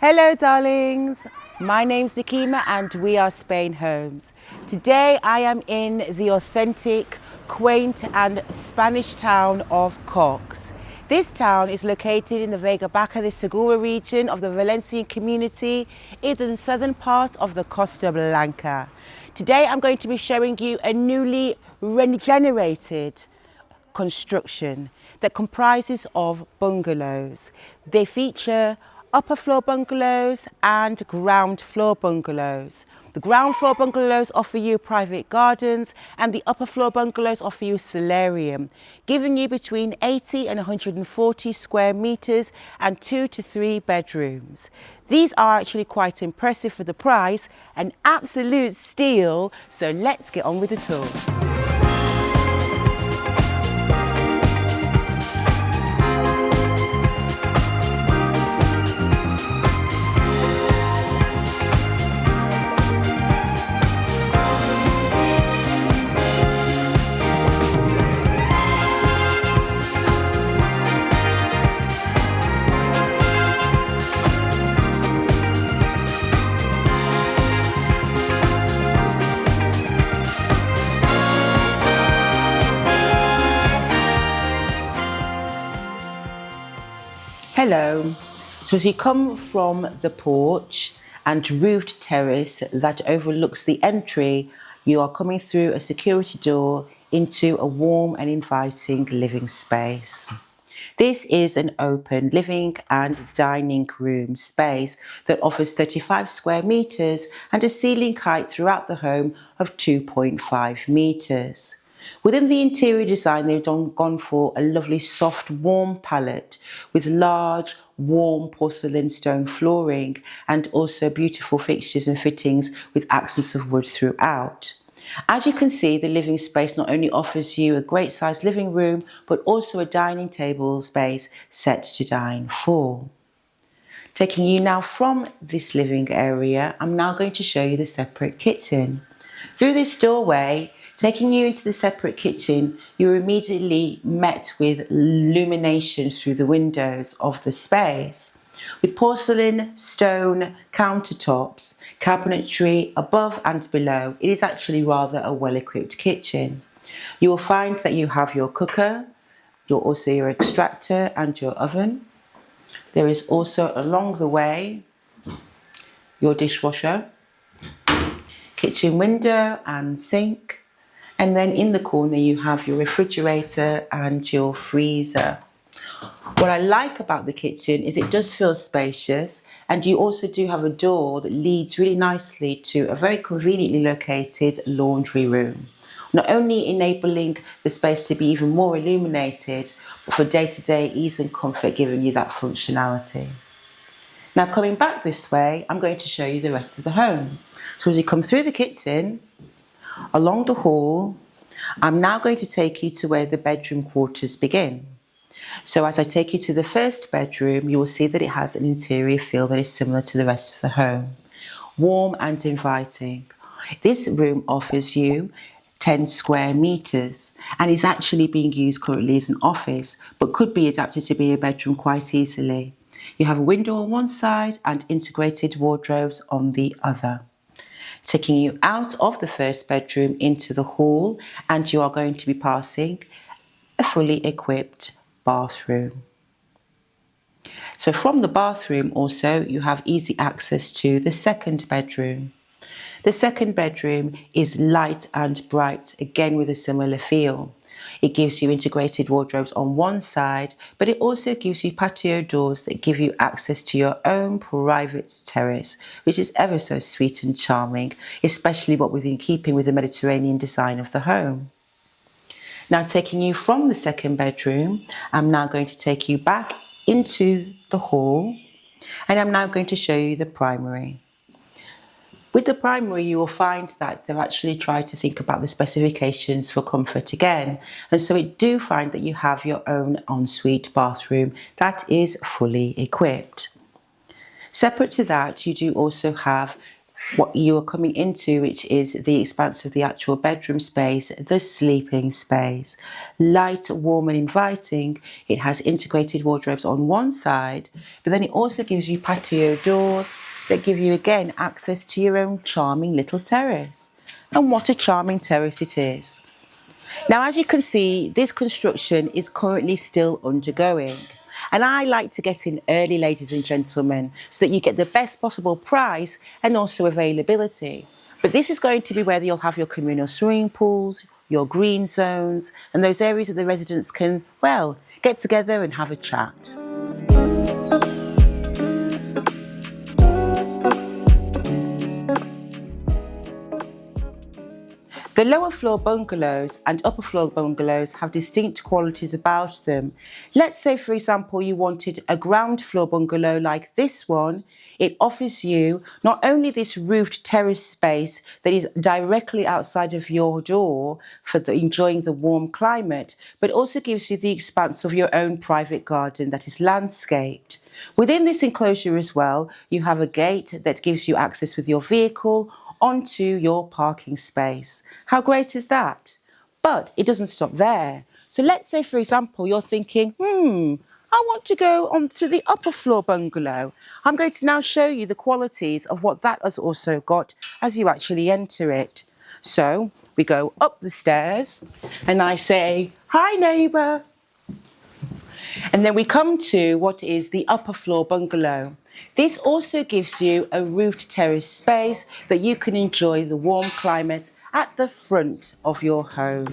Hello darlings, my name's Nikima and we are SpainHomes. Today I am in the authentic, quaint and Spanish town of Cox. This town is located in the Vega Baja de Segura region of the Valencian community in the southern part of the Costa Blanca. Today I'm going to be showing you a newly regenerated construction that comprises of bungalows. They feature upper floor bungalows and ground floor bungalows. The ground floor bungalows offer you private gardens and the upper floor bungalows offer you solarium, giving you between 80 and 140 square meters and 2 to 3 bedrooms. These are actually quite impressive for the price, an absolute steal, so let's get on with the tour. Hello. So as you come from the porch and roofed terrace that overlooks the entry, you are coming through a security door into a warm and inviting living space. This is an open living and dining room space that offers 35 square meters and a ceiling height throughout the home of 2.5 meters. Within the interior design, they've gone for a lovely soft warm palette with large warm porcelain stone flooring and also beautiful fixtures and fittings with accents of wood throughout. As you can see, the living space not only offers you a great sized living room but also a dining table space set to dine for. Taking you now from this living area, I'm now going to show you the separate kitchen. Through this doorway, taking you into the separate kitchen, you're immediately met with illumination through the windows of the space. With porcelain stone countertops, cabinetry above and below, it is actually rather a well-equipped kitchen. You will find that you have your cooker, also your extractor and your oven. There is also along the way your dishwasher, kitchen window and sink. And then in the corner you have your refrigerator and your freezer. What I like about the kitchen is it does feel spacious, and you also do have a door that leads really nicely to a very conveniently located laundry room. Not only enabling the space to be even more illuminated, but for day-to-day ease and comfort, giving you that functionality. Now coming back this way, I'm going to show you the rest of the home. So as you come through the kitchen, along the hall, I'm now going to take you to where the bedroom quarters begin. So as I take you to the first bedroom, you will see that it has an interior feel that is similar to the rest of the home. Warm and inviting. This room offers you 10 square meters and is actually being used currently as an office, but could be adapted to be a bedroom quite easily. You have a window on one side and integrated wardrobes on the other. Taking you out of the first bedroom into the hall, and you are going to be passing a fully equipped bathroom. So from the bathroom also you have easy access to the second bedroom. The second bedroom is light and bright, again with a similar feel. It gives you integrated wardrobes on one side, but it also gives you patio doors that give you access to your own private terrace, which is ever so sweet and charming, especially what within keeping with the Mediterranean design of the home. Now taking you from the second bedroom, I'm now going to take you back into the hall, and I'm now going to show you the primary. With the primary, you will find that they've actually tried to think about the specifications for comfort again. And so we do find that you have your own ensuite bathroom that is fully equipped. Separate to that, you do also have what you are coming into, which is the expanse of the actual bedroom space, the sleeping space. Light, warm and inviting. It has integrated wardrobes on one side, but then it also gives you patio doors that give you again access to your own charming little terrace. And what a charming terrace it is. Now, as you can see, this construction is currently still undergoing. And I like to get in early, ladies and gentlemen, so that you get the best possible price and also availability. But this is going to be where you'll have your communal swimming pools, your green zones, and those areas that the residents can, well, get together and have a chat. The lower floor bungalows and upper floor bungalows have distinct qualities about them. Let's say, for example, you wanted a ground floor bungalow like this one. It offers you not only this roofed terrace space that is directly outside of your door for enjoying the warm climate, but also gives you the expanse of your own private garden that is landscaped. Within this enclosure as well, you have a gate that gives you access with your vehicle onto your parking space. How great is that? But it doesn't stop there. So let's say, for example, you're thinking, I want to go on to the upper floor bungalow. I'm going to now show you the qualities of what that has also got as you actually enter it. So we go up the stairs and I say, hi neighbour. And then we come to what is the upper floor bungalow. This also gives you a roofed terrace space that you can enjoy the warm climate at the front of your home.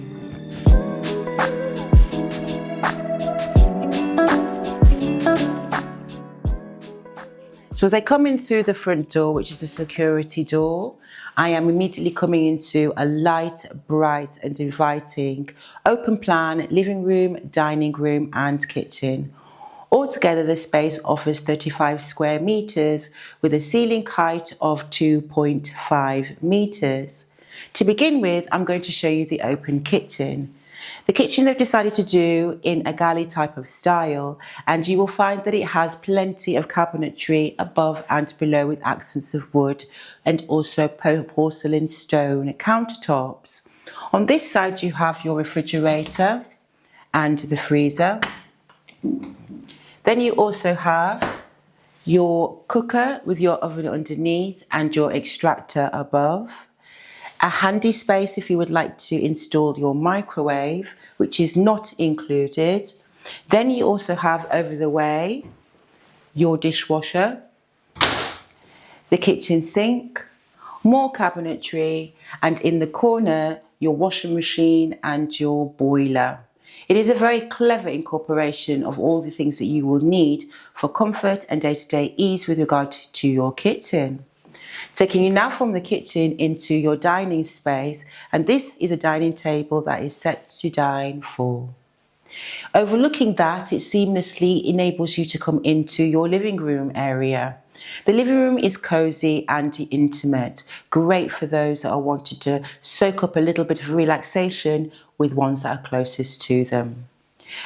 So as I come in through the front door, which is a security door, I am immediately coming into a light, bright and inviting open plan living room, dining room and kitchen. Altogether, the space offers 35 square meters with a ceiling height of 2.5 meters. To begin with, I'm going to show you the open kitchen. The kitchen they've decided to do in a galley type of style, and you will find that it has plenty of cabinetry above and below with accents of wood and also porcelain stone countertops. On this side you have your refrigerator and the freezer. Then you also have your cooker with your oven underneath and your extractor above. A handy space if you would like to install your microwave, which is not included. Then you also have over the way your dishwasher, the kitchen sink, more cabinetry, and in the corner your washing machine and your boiler. It is a very clever incorporation of all the things that you will need for comfort and day-to-day ease with regard to your kitchen. Taking you now from the kitchen into your dining space, and this is a dining table that is set to dine for. Overlooking that, it seamlessly enables you to come into your living room area. The living room is cozy and intimate, great for those that are wanting to soak up a little bit of relaxation with ones that are closest to them.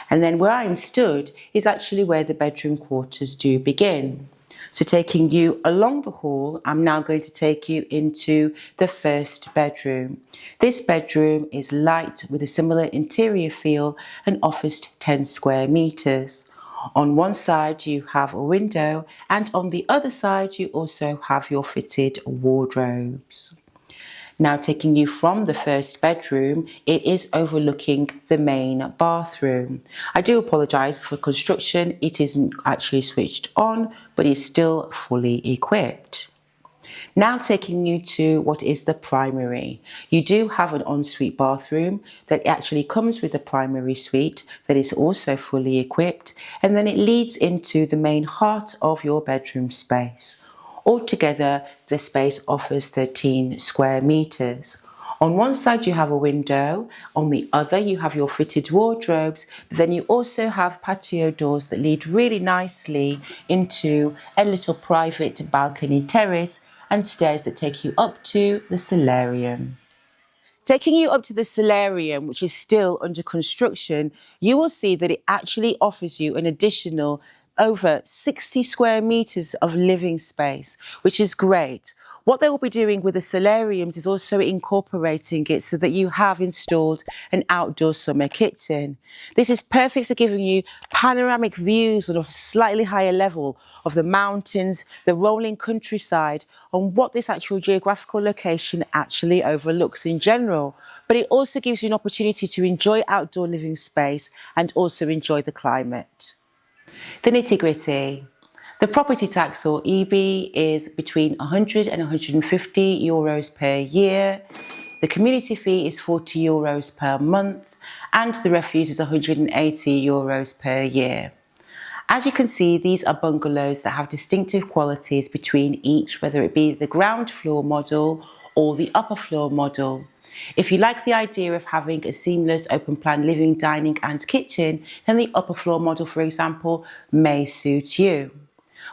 And then where I'm stood is actually where the bedroom quarters do begin. So taking you along the hall, I'm now going to take you into the first bedroom. This bedroom is light with a similar interior feel and offers 10 square meters. On one side you have a window and on the other side you also have your fitted wardrobes. Now taking you from the first bedroom, it is overlooking the main bathroom. I do apologise for construction, it isn't actually switched on, but it's still fully equipped. Now taking you to what is the primary. You do have an ensuite bathroom that actually comes with a primary suite that is also fully equipped, and then it leads into the main heart of your bedroom space. Altogether, the space offers 13 square meters. On one side you have a window, on the other you have your fitted wardrobes, but then you also have patio doors that lead really nicely into a little private balcony terrace and stairs that take you up to the solarium. Taking you up to the solarium, which is still under construction, you will see that it actually offers you an additional over 60 square meters of living space, which is great. What they will be doing with the solariums is also incorporating it so that you have installed an outdoor summer kitchen. This is perfect for giving you panoramic views on a slightly higher level of the mountains, the rolling countryside, and what this actual geographical location actually overlooks in general. But it also gives you an opportunity to enjoy outdoor living space and also enjoy the climate. The nitty-gritty. The property tax, or EB, is between 100 and 150 euros per year. The community fee is 40 euros per month, and the refuse is 180 euros per year. As you can see, these are bungalows that have distinctive qualities between each, whether it be the ground floor model or the upper floor model. If you like the idea of having a seamless open plan living, dining and kitchen, then the upper floor model, for example, may suit you.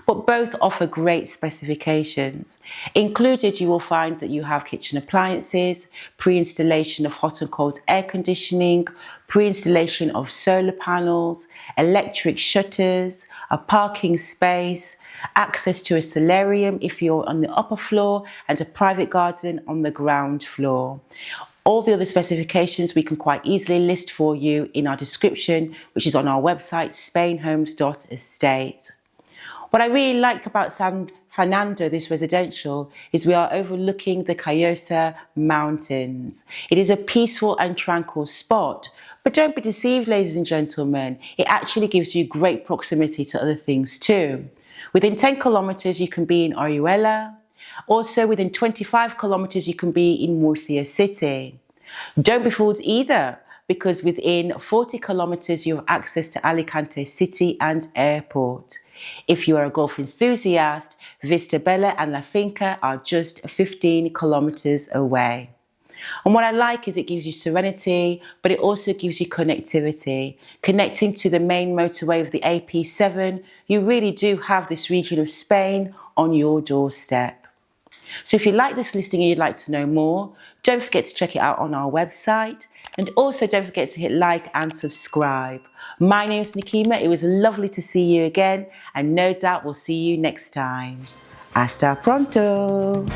But both offer great specifications. Included, you will find that you have kitchen appliances, pre-installation of hot and cold air conditioning, pre-installation of solar panels, electric shutters, a parking space, access to a solarium if you're on the upper floor, and a private garden on the ground floor. All the other specifications we can quite easily list for you in our description, which is on our website, spainhomes.estate. What I really like about San Fernando, this residential, is we are overlooking the Callosa Mountains. It is a peaceful and tranquil spot, but don't be deceived, ladies and gentlemen. It actually gives you great proximity to other things too. Within 10 kilometres, you can be in Orihuela. Also, within 25 kilometres, you can be in Murcia city. Don't be fooled either, because within 40 kilometres, you have access to Alicante city and airport. If you are a golf enthusiast, Vista Bella and La Finca are just 15 kilometres away. And what I like is it gives you serenity, but it also gives you connectivity. Connecting to the main motorway of the AP7, you really do have this region of Spain on your doorstep. So if you like this listing and you'd like to know more, don't forget to check it out on our website. And also don't forget to hit like and subscribe. My name is Nikima. It was lovely to see you again, and no doubt we'll see you next time. Hasta pronto!